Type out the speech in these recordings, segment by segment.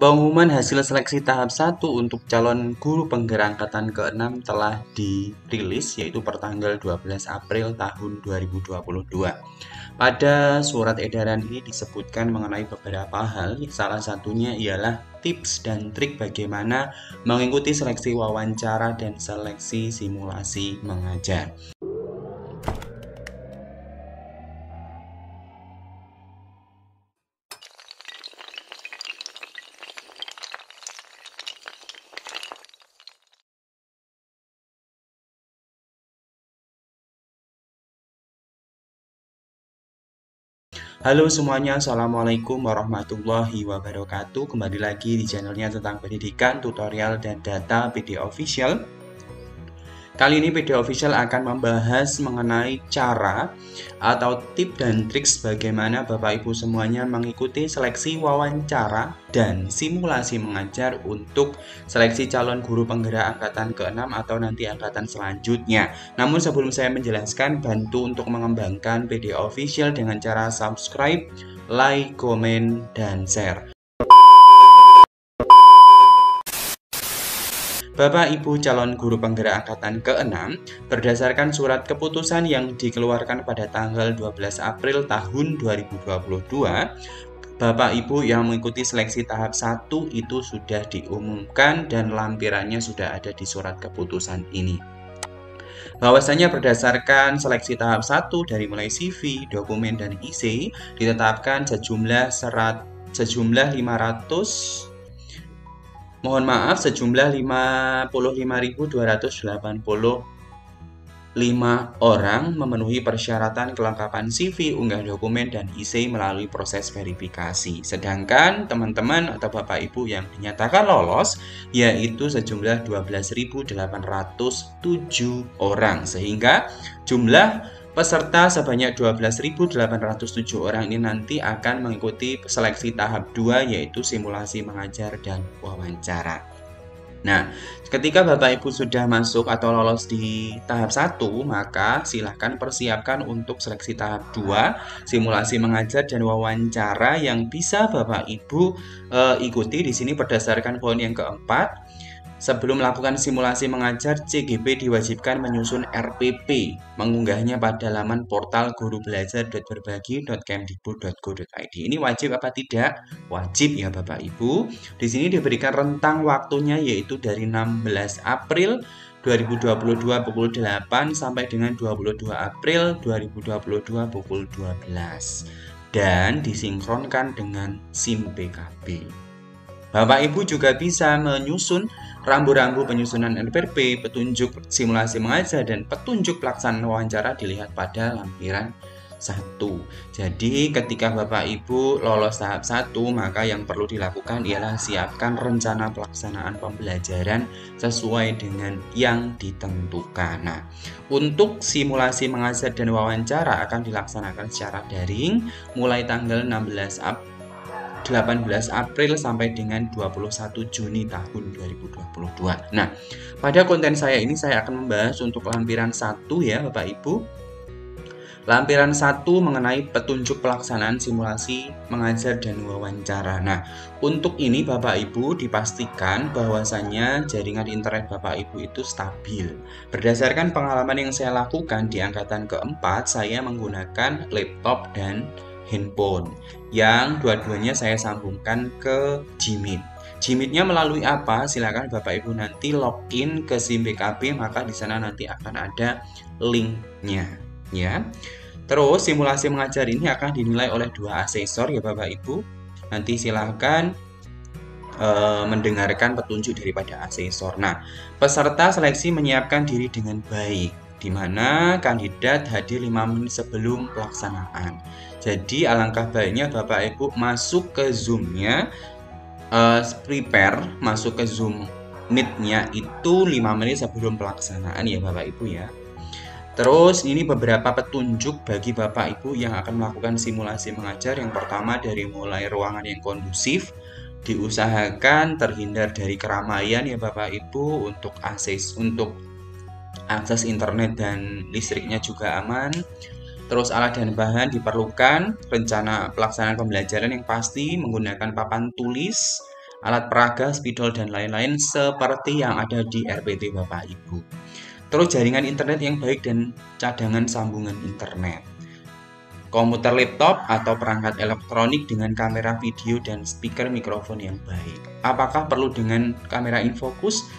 Pengumuman hasil seleksi tahap 1 untuk calon guru penggerak angkatan ke-6 telah dirilis, yaitu pertanggal 12 April tahun 2022. Pada surat edaran ini disebutkan mengenai beberapa hal, salah satunya ialah tips dan trik bagaimana mengikuti seleksi wawancara dan seleksi simulasi mengajar. Halo semuanya, Assalamualaikum warahmatullahi wabarakatuh. Kembali lagi di channelnya tentang pendidikan, tutorial, dan data PD Official. Kali ini PD Official akan membahas mengenai cara atau tips dan trik bagaimana Bapak Ibu semuanya mengikuti seleksi wawancara dan simulasi mengajar untuk seleksi calon guru penggerak angkatan ke-6 atau nanti angkatan selanjutnya. Namun sebelum saya menjelaskan, bantu untuk mengembangkan PD Official dengan cara subscribe, like, komen, dan share. Bapak Ibu calon guru penggerak angkatan ke-6, berdasarkan surat keputusan yang dikeluarkan pada tanggal 12 April tahun 2022, Bapak Ibu yang mengikuti seleksi tahap 1 itu sudah diumumkan dan lampirannya sudah ada di surat keputusan ini. Bahwasanya berdasarkan seleksi tahap 1 dari mulai CV, dokumen, dan IC ditetapkan sejumlah 55.285 orang memenuhi persyaratan kelengkapan CV, unggah dokumen, dan IC melalui proses verifikasi. Sedangkan teman-teman atau Bapak Ibu yang dinyatakan lolos yaitu sejumlah 12.807 orang, sehingga jumlah peserta sebanyak 12.807 orang ini nanti akan mengikuti seleksi tahap 2 yaitu simulasi mengajar dan wawancara. Nah, ketika Bapak Ibu sudah masuk atau lolos di tahap 1, maka silakan persiapkan untuk seleksi tahap 2, simulasi mengajar dan wawancara yang bisa Bapak Ibu ikuti di sini berdasarkan poin yang keempat. Sebelum melakukan simulasi mengajar, CGP diwajibkan menyusun RPP, mengunggahnya pada laman portal gurubelajar.berbagi.kemdikbud.go.id. Ini wajib apa tidak? Wajib ya Bapak Ibu. Di sini diberikan rentang waktunya yaitu dari 16 April 2022 pukul 8 sampai dengan 22 April 2022 pukul 12 dan disinkronkan dengan SIM PKB. Bapak Ibu juga bisa menyusun rambu-rambu penyusunan RPP, petunjuk simulasi mengajar, dan petunjuk pelaksanaan wawancara dilihat pada lampiran 1. Jadi ketika Bapak Ibu lolos tahap 1, maka yang perlu dilakukan ialah siapkan rencana pelaksanaan pembelajaran sesuai dengan yang ditentukan. Nah, untuk simulasi mengajar dan wawancara akan dilaksanakan secara daring mulai tanggal 18 April sampai dengan 21 Juni tahun 2022. Nah, pada konten saya ini saya akan membahas untuk lampiran 1 ya Bapak Ibu. Lampiran 1 mengenai petunjuk pelaksanaan simulasi mengajar dan wawancara. Nah, untuk ini Bapak Ibu dipastikan bahwasannya jaringan internet Bapak Ibu itu stabil. Berdasarkan pengalaman yang saya lakukan di angkatan keempat, saya menggunakan laptop dan handphone yang dua-duanya saya sambungkan ke Gmeet. Gmeet-nya melalui apa? Silakan Bapak Ibu nanti login ke SIM PKB, maka di sana nanti akan ada linknya ya. Terus simulasi mengajar ini akan dinilai oleh 2 asesor ya Bapak Ibu. Nanti silakan mendengarkan petunjuk daripada asesor. Nah, peserta seleksi menyiapkan diri dengan baik, di mana kandidat hadir 5 menit sebelum pelaksanaan. Jadi alangkah baiknya Bapak Ibu masuk ke Zoom-nya, prepare masuk ke Zoom Meet-nya itu 5 menit sebelum pelaksanaan ya Bapak Ibu ya. Terus ini beberapa petunjuk bagi Bapak Ibu yang akan melakukan simulasi mengajar. Yang pertama dari mulai ruangan yang kondusif, diusahakan terhindar dari keramaian ya Bapak Ibu, untuk akses internet dan listriknya juga aman. Terus alat dan bahan diperlukan, rencana pelaksanaan pembelajaran yang pasti menggunakan papan tulis, alat peraga, spidol, dan lain-lain seperti yang ada di RPT Bapak Ibu. Terus jaringan internet yang baik dan cadangan sambungan internet. Komputer laptop atau perangkat elektronik dengan kamera video dan speaker mikrofon yang baik. Apakah perlu dengan kamera infocus?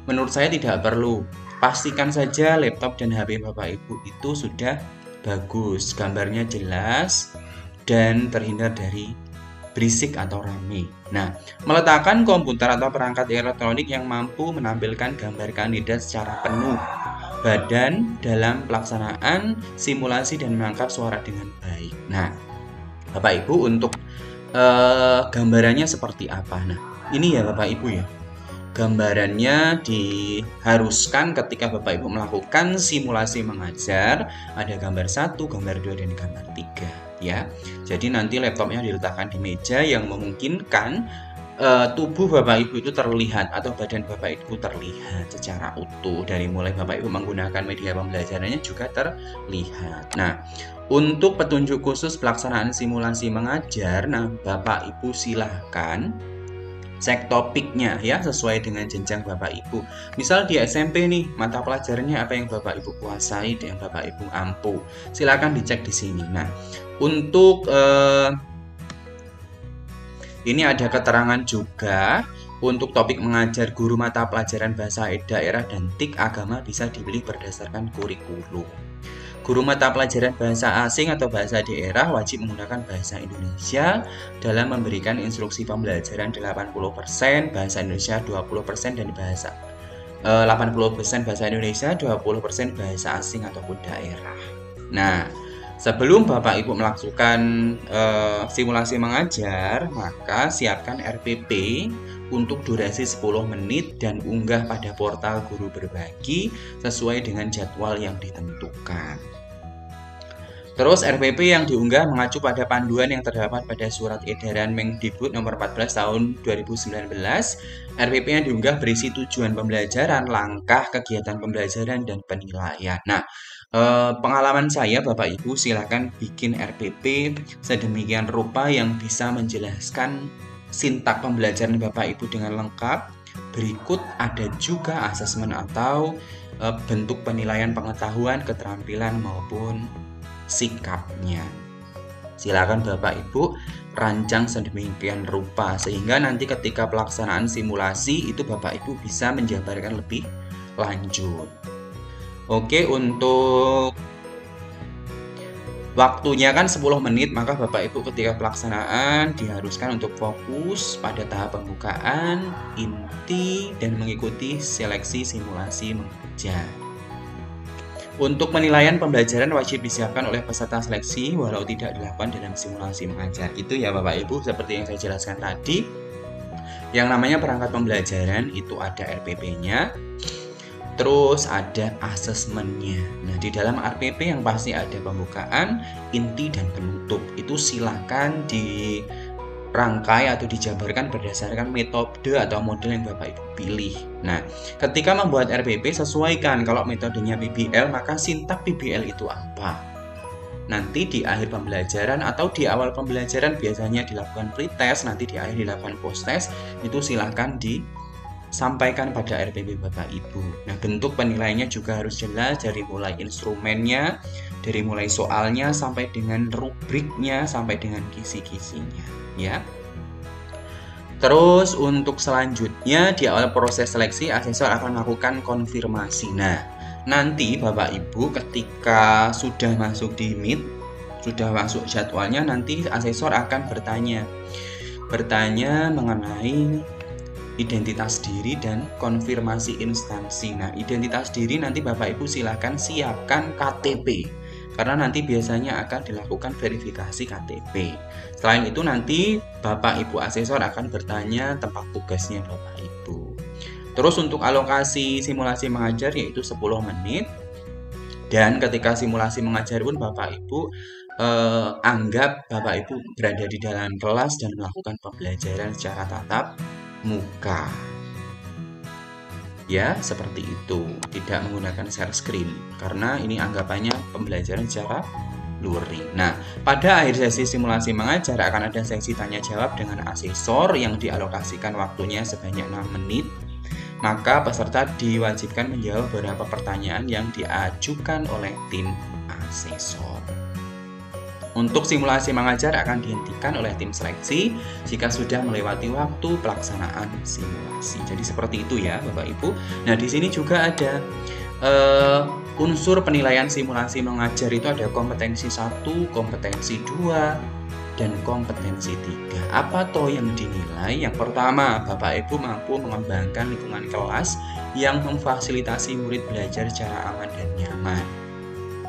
Menurut saya tidak perlu. Pastikan saja laptop dan HP Bapak Ibu itu sudah bagus, gambarnya jelas, dan terhindar dari berisik atau rame. Nah, meletakkan komputer atau perangkat elektronik yang mampu menampilkan gambar kandidat secara penuh badan dalam pelaksanaan simulasi dan menangkap suara dengan baik. Nah, Bapak Ibu untuk gambarannya seperti apa? Nah, ini ya Bapak Ibu ya. Gambarannya diharuskan ketika Bapak Ibu melakukan simulasi mengajar, ada gambar 1, gambar 2, dan gambar 3 ya. Jadi nanti laptopnya diletakkan di meja yang memungkinkan tubuh Bapak Ibu itu terlihat atau badan Bapak Ibu terlihat secara utuh. Dari mulai Bapak Ibu menggunakan media pembelajarannya juga terlihat. Nah, untuk petunjuk khusus pelaksanaan simulasi mengajar, nah Bapak Ibu silahkan cek topiknya ya sesuai dengan jenjang Bapak Ibu. Misal di SMP nih, mata pelajarannya apa yang Bapak Ibu kuasai dan yang Bapak Ibu ampu. Silakan dicek di sini. Nah, untuk ini ada keterangan juga untuk topik mengajar guru mata pelajaran bahasa daerah dan TIK agama bisa dipilih berdasarkan kurikulum. Guru mata pelajaran bahasa asing atau bahasa daerah wajib menggunakan bahasa Indonesia dalam memberikan instruksi pembelajaran 80%, bahasa Indonesia 20%, dan bahasa 80% bahasa Indonesia, 20% bahasa asing ataupun daerah. Nah, sebelum Bapak Ibu melakukan simulasi mengajar, maka siapkan RPP untuk durasi 10 menit dan unggah pada portal Guru Berbagi sesuai dengan jadwal yang ditentukan. Terus RPP yang diunggah mengacu pada panduan yang terdapat pada Surat Edaran Mendikbud nomor 14 tahun 2019. RPP yang diunggah berisi tujuan pembelajaran, langkah kegiatan pembelajaran, dan penilaian. Nah, pengalaman saya Bapak Ibu silakan bikin RPP sedemikian rupa yang bisa menjelaskan sintak pembelajaran Bapak Ibu dengan lengkap. Berikut ada juga asesmen atau bentuk penilaian pengetahuan, keterampilan maupun sikapnya. Silakan Bapak Ibu rancang sedemikian rupa sehingga nanti ketika pelaksanaan simulasi itu Bapak Ibu bisa menjabarkan lebih lanjut. Oke, untuk waktunya kan 10 menit, maka Bapak Ibu ketika pelaksanaan diharuskan untuk fokus pada tahap pembukaan, inti, dan mengikuti seleksi simulasi mengajar. Untuk penilaian pembelajaran wajib disiapkan oleh peserta seleksi walau tidak dilakukan dalam simulasi mengajar. Itu ya Bapak Ibu, seperti yang saya jelaskan tadi. Yang namanya perangkat pembelajaran itu ada RPP-nya, terus ada asesmennya. Nah, di dalam RPP yang pasti ada pembukaan, inti, dan penutup. Itu silakan dirangkai atau dijabarkan berdasarkan metode atau model yang Bapak Ibu pilih. Nah, ketika membuat RPP sesuaikan kalau metodenya PBL, maka sintak PBL itu apa? Nanti di akhir pembelajaran atau di awal pembelajaran biasanya dilakukan pretest, nanti di akhir dilakukan post-test, itu silahkan disampaikan pada RPP Bapak Ibu. Nah, bentuk penilaiannya juga harus jelas dari mulai instrumennya, dari mulai soalnya sampai dengan rubriknya, sampai dengan kisi-kisinya, ya. Terus untuk selanjutnya di awal proses seleksi asesor akan melakukan konfirmasi. Nah, nanti Bapak Ibu ketika sudah masuk di Meet, sudah masuk jadwalnya, nanti asesor akan bertanya mengenai identitas diri dan konfirmasi instansi. Nah, identitas diri nanti Bapak Ibu silakan siapkan KTP. Karena nanti biasanya akan dilakukan verifikasi KTP. Selain itu nanti Bapak Ibu asesor akan bertanya tempat tugasnya Bapak Ibu. Terus untuk alokasi simulasi mengajar yaitu 10 menit. Dan ketika simulasi mengajar pun Bapak Ibu anggap Bapak Ibu berada di dalam kelas dan melakukan pembelajaran secara tatap muka. Ya, seperti itu. Tidak menggunakan share screen karena ini anggapannya pembelajaran secara luring. Nah, pada akhir sesi simulasi mengajar akan ada sesi tanya jawab dengan asesor yang dialokasikan waktunya sebanyak 6 menit. Maka peserta diwajibkan menjawab beberapa pertanyaan yang diajukan oleh tim asesor. Untuk simulasi mengajar akan dihentikan oleh tim seleksi jika sudah melewati waktu pelaksanaan simulasi. Jadi seperti itu ya Bapak Ibu. Nah, di sini juga ada unsur penilaian simulasi mengajar itu ada kompetensi 1, kompetensi 2, dan kompetensi 3. Apa toh yang dinilai? Yang pertama, Bapak Ibu mampu mengembangkan lingkungan kelas yang memfasilitasi murid belajar secara aman dan nyaman.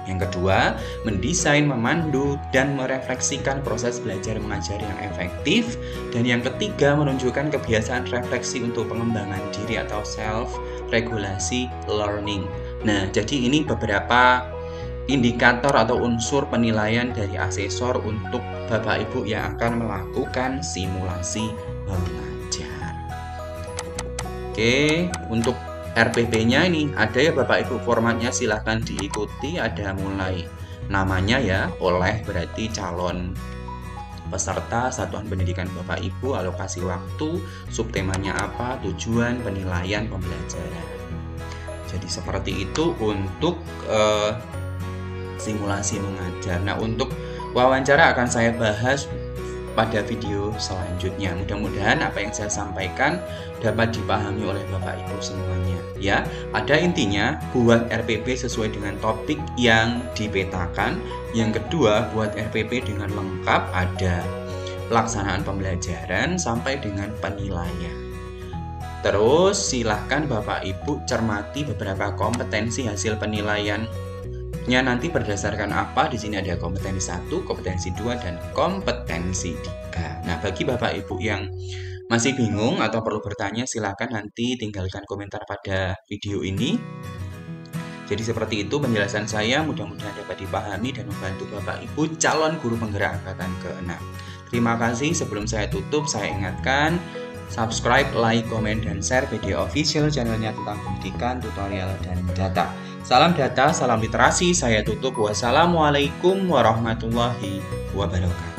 Yang kedua, mendesain, memandu, dan merefleksikan proses belajar mengajar yang efektif. Dan yang ketiga, menunjukkan kebiasaan refleksi untuk pengembangan diri atau self-regulasi learning. Nah, jadi ini beberapa indikator atau unsur penilaian dari asesor untuk Bapak Ibu yang akan melakukan simulasi mengajar. Oke, untuk RPP-nya ini ada ya Bapak Ibu, formatnya silahkan diikuti. Ada mulai namanya ya, oleh berarti calon peserta, satuan pendidikan Bapak Ibu, alokasi waktu, subtemanya apa, tujuan, penilaian pembelajaran. Jadi seperti itu untuk simulasi mengajar. Nah, untuk wawancara akan saya bahas pada video selanjutnya. Mudah-mudahan apa yang saya sampaikan dapat dipahami oleh Bapak Ibu semuanya. Ya, pada intinya buat RPP sesuai dengan topik yang dipetakan. Yang kedua, buat RPP dengan lengkap, ada pelaksanaan pembelajaran sampai dengan penilaian. Terus silahkan Bapak Ibu cermati beberapa kompetensi hasil penilaiannya nanti berdasarkan apa. Di sini ada kompetensi 1, kompetensi 2, dan kompetensi 3. Nah, bagi Bapak Ibu yang masih bingung atau perlu bertanya, silahkan nanti tinggalkan komentar pada video ini. Jadi seperti itu penjelasan saya, mudah-mudahan dapat dipahami dan membantu Bapak Ibu calon guru penggerak angkatan ke-6. Terima kasih. Sebelum saya tutup, saya ingatkan subscribe, like, komen, dan share video official channelnya tentang pendidikan, tutorial, dan data. Salam data, salam literasi. Saya tutup. Wassalamualaikum warahmatullahi wabarakatuh.